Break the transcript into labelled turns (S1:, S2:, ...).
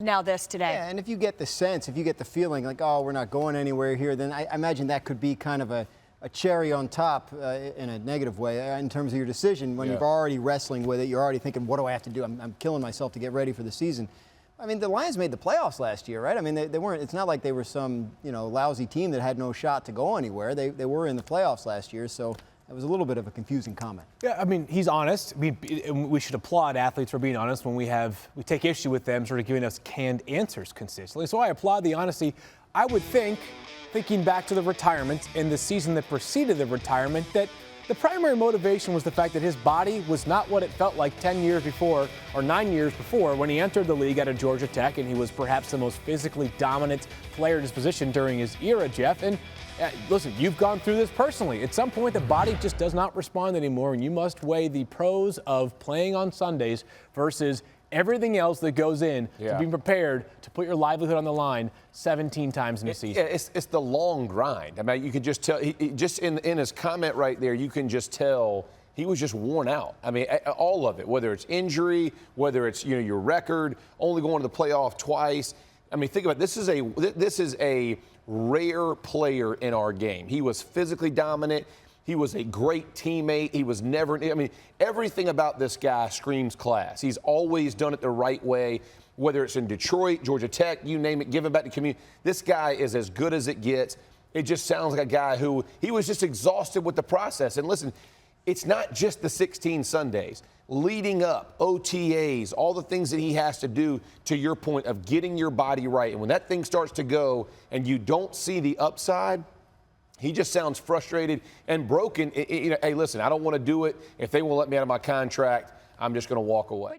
S1: Now this today.
S2: Yeah, and if you get the sense, if you get the feeling like, oh, we're not going anywhere here, then I imagine that could be kind of a cherry on top in a negative way in terms of your decision when you're already wrestling with it. You're already thinking, what do I have to do? I'm killing myself to get ready for the season. I mean, the Lions made the playoffs last year, right? I mean, they weren't. It's not like they were some lousy team that had no shot to go anywhere. They were in the playoffs last year, so it was a little bit of a confusing comment.
S3: Yeah, I mean, he's honest. We should applaud athletes for being honest when we take issue with them sort of giving us canned answers consistently. So I applaud the honesty. I would think, thinking back to the retirement and the season that preceded the retirement, that the primary motivation was the fact that his body was not what it felt like 10 years before or 9 years before when he entered the league out of Georgia Tech, and he was perhaps the most physically dominant player at his position during his era, Jeff. And listen, you've gone through this personally. At some point, the body just does not respond anymore, and you must weigh the pros of playing on Sundays versus everything else that goes in to being prepared to put your livelihood on the line 17 times in a season.
S4: It's the long grind. I mean, you could just tell, just in his comment right there, you can just tell he was just worn out. I mean, all of it, whether it's injury, whether it's your record, only going to the playoff twice. I mean, think about it. This is a rare player in our game. He was physically dominant. He was a great teammate. He was never, I mean, everything about this guy screams class. He's always done it the right way, whether it's in Detroit, Georgia Tech, you name it, giving back to the community. This guy is as good as it gets. It just sounds like a guy who, he was just exhausted with the process. And listen, it's not just the 16 Sundays. Leading up, OTAs, all the things that he has to do, to your point of getting your body right. And when that thing starts to go and you don't see the upside, he just sounds frustrated and broken. Hey, listen, I don't want to do it. If they won't let me out of my contract, I'm just going to walk away.